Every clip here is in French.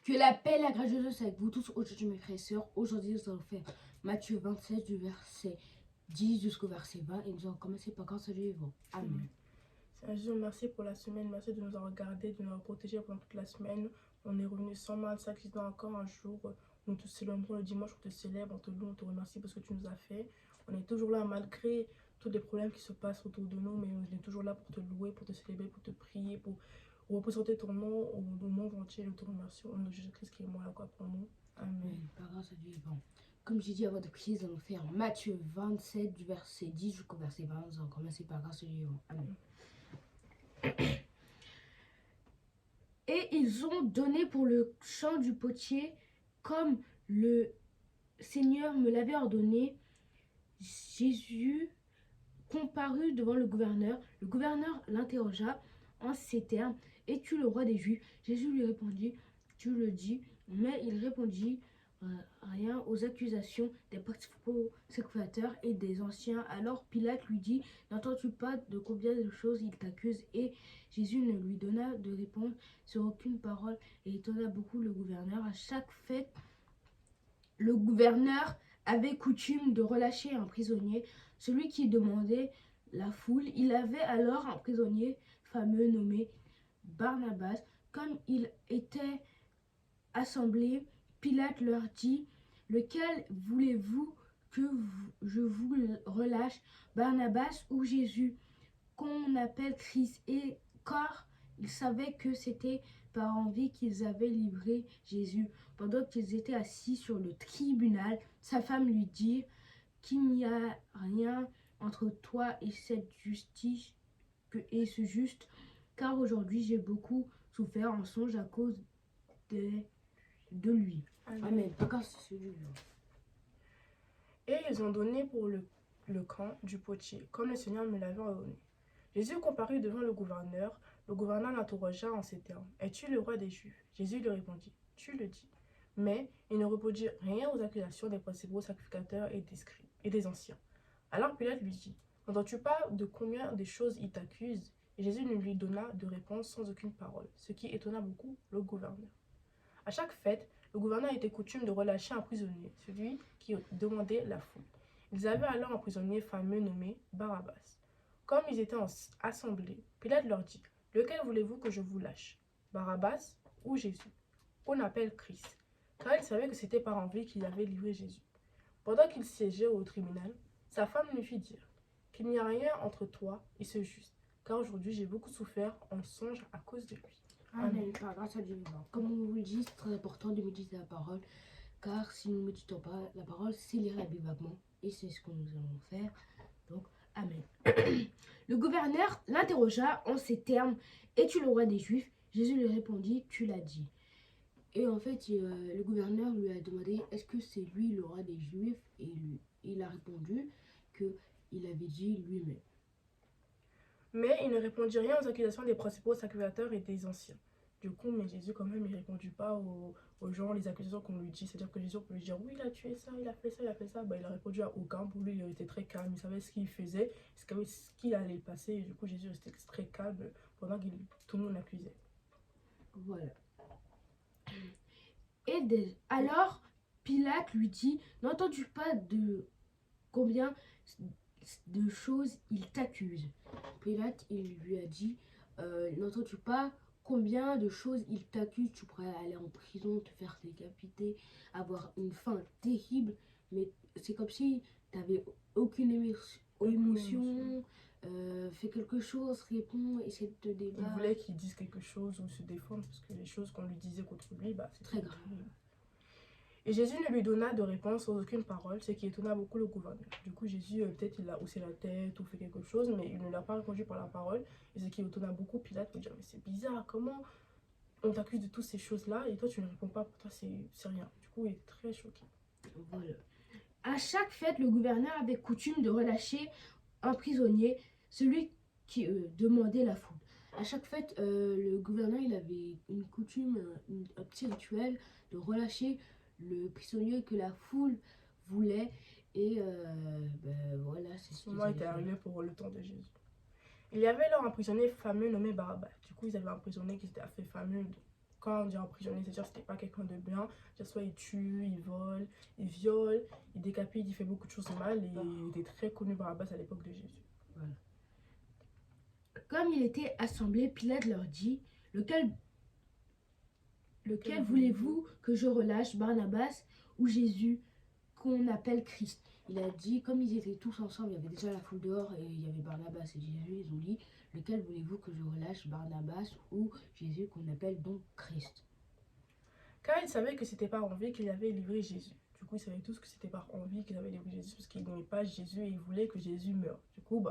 Que la paix et la grâce de Dieu soit avec vous tous aujourd'hui, mes frères et sœurs. Aujourd'hui, nous allons faire Matthieu 27 du verset 10 jusqu'au verset 20 et nous allons commencer par grâce à Dieu et vous. Amen. Seigneur Jésus, merci pour la semaine. Merci de nous avoir gardés, de nous avoir protégés pendant toute la semaine. On est revenu sans mal, s'accident encore un jour. Nous te célébrons le dimanche, on te célèbre, on te loue, on te remercie pour ce que tu nous as fait. On est toujours là malgré tous les problèmes qui se passent autour de nous, mais on est toujours là pour te louer, pour te célébrer, pour te prier, pour représenter ton nom au monde entier. Nous te remercions au nom de Jésus-Christ qui est mort à la croix pour nous. Amen. Par grâce à Dieu et bon. Comme j'ai dit avant de prier, nous allons faire Matthieu 27 du verset 10 jusqu'au verset 20. Nous allons commencer par grâce à Dieu et bon. Amen. Et ils ont donné pour le chant du potier comme le Seigneur me l'avait ordonné. Jésus comparut devant le gouverneur. Le gouverneur l'interrogea en ces termes: es-tu le roi des Juifs? Jésus lui répondit: tu le dis. Mais il répondit rien aux accusations des principaux sacrificateurs et des anciens. Alors Pilate lui dit: n'entends-tu pas de combien de choses il t'accuse? Et Jésus ne lui donna de réponse sur aucune parole et étonna beaucoup le gouverneur. À chaque fête, le gouverneur avait coutume de relâcher un prisonnier, celui qui demandait la foule. Il avait alors un prisonnier fameux nommé Barnabas. Comme il était assemblé, Pilate leur dit: lequel voulez-vous que je vous relâche, Barnabas ou Jésus, qu'on appelle Christ? Et car ils savaient que c'était par envie qu'ils avaient livré Jésus. Pendant qu'ils étaient assis sur le tribunal, sa femme lui dit: qu'il n'y a rien entre toi et cette justice et ce juste, car aujourd'hui j'ai beaucoup souffert en songe à cause de lui. Amen. Et ils ont donné pour le camp du potier, comme le Seigneur me l'avait ordonné. Jésus comparut devant le gouverneur. Le gouverneur l'interrogea en ces termes: es-tu le roi des Juifs? Jésus lui répondit: tu le dis. Mais il ne répondit rien aux accusations des principaux sacrificateurs et des scribes et des anciens. Alors Pilate lui dit: n'entends-tu pas de combien de choses il t'accuse? Et Jésus ne lui donna de réponse sans aucune parole, ce qui étonna beaucoup le gouverneur. À chaque fête, le gouverneur était coutume de relâcher un prisonnier, celui qui demandait la foule. Ils avaient alors un prisonnier fameux nommé Barabbas. Comme ils étaient assemblés, Pilate leur dit: lequel voulez-vous que je vous lâche, Barabbas ou Jésus, qu'on appelle Christ? Car il savait que c'était par envie qu'il avait livré Jésus. Pendant qu'il siégeait au tribunal, sa femme lui fit dire: qu'il n'y a rien entre toi et ce juste, car aujourd'hui j'ai beaucoup souffert en songe à cause de lui. Amen. Par grâce à Dieu vivant. Comme on vous le dit, c'est très important de méditer la parole, car si nous ne méditons pas la parole, c'est lire la Bible vaguement, et c'est ce que nous allons faire. Donc, Amen. Le gouverneur l'interrogea en ces termes: es-tu le roi des Juifs? Jésus lui répondit: tu l'as dit. Et en fait, le gouverneur lui a demandé: est-ce que c'est lui le roi des Juifs? Et il a répondu qu'il avait dit lui-même. Mais il ne répondit rien aux accusations des principaux sacrificateurs et des anciens. Du coup, mais Jésus, quand même, il ne répondit pas aux gens, les accusations qu'on lui dit. C'est-à-dire que Jésus peut lui dire: oui, il a tué ça, il a fait ça, il a fait ça. Bah, il a répondu à aucun. Pour lui, il était très calme. Il savait ce qu'il faisait, ce qu'il allait passer. Et du coup, Jésus restait très calme pendant que tout le monde l'accusait. Voilà. Et alors, Pilate lui dit: n'entends-tu pas de combien de choses il t'accuse? Pilate, il lui a dit: n'entends-tu pas combien de choses il t'accuse? Tu pourrais aller en prison, te faire décapiter, avoir une fin terrible, mais c'est comme si tu n'avais aucune émotion. Fais quelque chose, réponds, essaie de te débattre. Il voulait qu'il dise quelque chose ou se défendre, parce que les choses qu'on lui disait contre lui, bah, c'est très grave. Et Jésus ne lui donna de réponse sans aucune parole, ce qui étonna beaucoup le gouverneur. Du coup, Jésus, peut-être il a haussé la tête ou fait quelque chose, mais il ne l'a pas répondu par la parole. Et ce qui étonna beaucoup Pilate, pour dire: mais c'est bizarre, comment on t'accuse de toutes ces choses-là et toi tu ne réponds pas, pour toi c'est rien. Du coup, il est très choqué. Voilà. À chaque fête, le gouverneur avait coutume de relâcher un prisonnier, celui qui demandait la foule. À chaque fête, le gouverneur il avait une coutume, un petit rituel de relâcher le prisonnier que la foule voulait. Et voilà, c'est ce moment était arrivé pour le temps de Jésus. Il y avait alors un prisonnier fameux nommé Barabbas. Du coup, ils avaient un prisonnier qui s'était fait fameux quand on dit emprisonné, c'est-à-dire que c'était pas quelqu'un de bien. C'est-à-dire soit il tue, il vole, il viole, il décapite, il fait beaucoup de choses mal et il était très connu Barabbas à l'époque de Jésus. Voilà. Comme il était assemblé, Pilate leur dit, lequel voulez-vous que je relâche, Barnabas ou Jésus, qu'on appelle Christ? Il a dit, comme ils étaient tous ensemble, il y avait déjà la foule dehors et il y avait Barnabas et Jésus, ils ont dit, lequel voulez-vous que je relâche, Barnabas ou Jésus, qu'on appelle donc Christ? Car ils savaient que c'était par envie qu'il avait livré Jésus. Du coup, ils savaient tous que c'était par envie qu'il avait livré Jésus parce qu'ils n'aimaient pas Jésus et ils voulaient que Jésus meure. Du coup,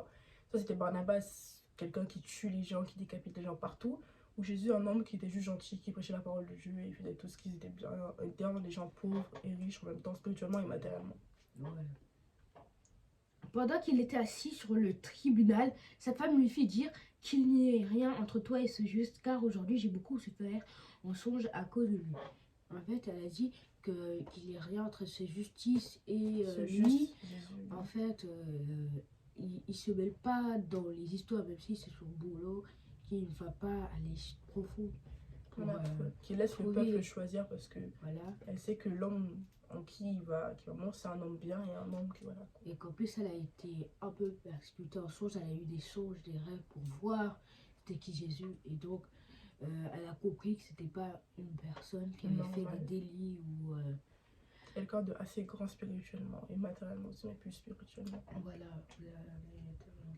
ça c'était Barnabas, quelqu'un qui tue les gens, qui décapite les gens partout. Ou Jésus, un homme qui était juste gentil, qui prêchait la parole de Dieu et il faisait tout ce qu'ils étaient bien, aidant des gens pauvres et riches en même temps, spirituellement et matériellement. Voilà. Pendant qu'il était assis sur le tribunal, sa femme lui fit dire qu'il n'y ait rien entre toi et ce juste, car aujourd'hui j'ai beaucoup souffert en songe à cause de lui. En fait, elle a dit qu'il n'y ait rien entre ce justice et lui. En fait, il ne se mêle pas dans les histoires, même si c'est son boulot, qu'il ne va pas aller profond. Qu'il laisse le peuple choisir parce que voilà. Elle sait que l'homme en qui il va mourir, c'est un homme bien et un homme qui voilà. Et qu'en plus, elle a été un peu persécutée en songe, elle a eu des songes, des rêves pour voir c'était qui Jésus. Et donc, elle a compris que c'était pas une personne qui avait fait des délits ou... Quelqu'un de assez grand spirituellement et matériellement aussi, mais plus spirituellement. Voilà.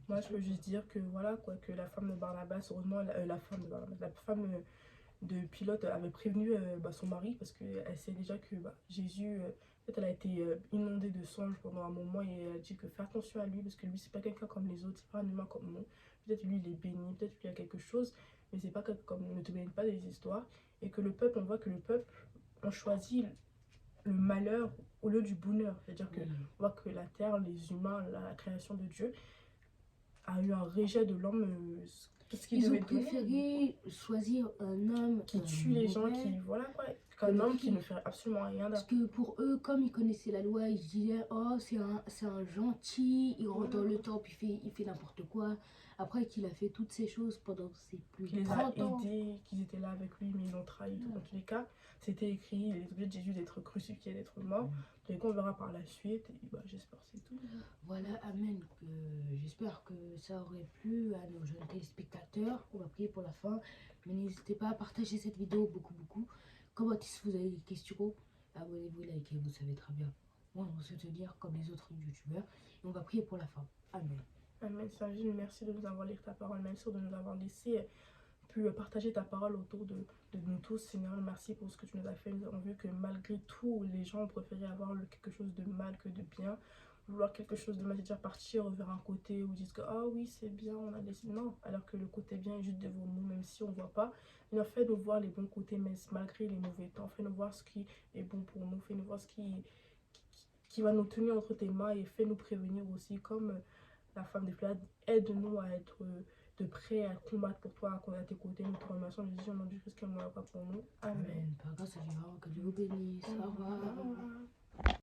Moi, je peux juste dire que voilà quoi, que la femme de Barnabas, heureusement, la femme de Pilate avait prévenu son mari parce qu'elle sait déjà que Jésus, peut-être elle a été inondée de songes pendant un moment et elle a dit que fais attention à lui parce que lui c'est pas quelqu'un comme les autres, c'est pas un humain comme nous. Peut-être lui il est béni, peut-être lui il a quelque chose, mais c'est pas comme ne te baigne pas des histoires. Et que le peuple, on voit que le peuple ont choisi le malheur au lieu du bonheur. C'est-à-dire que on voit que la terre, les humains, la création de Dieu a eu un rejet de l'homme. Ils ont préféré choisir un homme qui tue les gens, qui voilà quoi, qu'un homme qui ne fait absolument rien. Parce que pour eux, comme ils connaissaient la loi, ils se disaient oh c'est un gentil, il rentre dans le temple, il fait n'importe quoi. Après qu'il a fait toutes ces choses pendant ses plus de 30 ans. Qu'ils aidés, qu'ils étaient là avec lui, mais ils l'ont trahi. Dans tous les cas, c'était écrit, il est obligé de Jésus d'être crucifié, d'être mort. Et qu'on verra par la suite. Et j'espère que c'est tout. Voilà, amen. J'espère que ça aurait plu à nos jeunes téléspectateurs. On va prier pour la fin. Mais n'hésitez pas à partager cette vidéo beaucoup. Commentez si vous avez des questions. Abonnez-vous, likez, vous savez très bien. On va se tenir comme les autres youtubeurs. Et on va prier pour la fin. Amen. Amen. Saint-Gilles, merci de nous avoir lu ta parole. Merci de nous avoir laissé pu partager ta parole autour de nous tous. Seigneur, merci pour ce que tu nous as fait. Nous avons vu que malgré tout, les gens ont préféré avoir quelque chose de mal que de bien. Vouloir quelque chose de mal, c'est-à-dire partir vers un côté où ils disent que ah oui c'est bien, on a décidé. Non, alors que le côté bien est juste devant nous, même si on ne voit pas. Il a fait nous voir les bons côtés, mais malgré les mauvais temps. Fais-nous voir ce qui est bon pour nous. Fais-nous voir ce qui va nous tenir entre tes mains et fais-nous prévenir aussi comme la femme de Pilate. Aide-nous à être de près à combattre pour toi, à tes côtés. Nous te remercions, Jésus, au nom de Jésus, qu'elle ne pas pour nous. Amen. Par grâce à Dieu, que Dieu vous bénisse. Au revoir.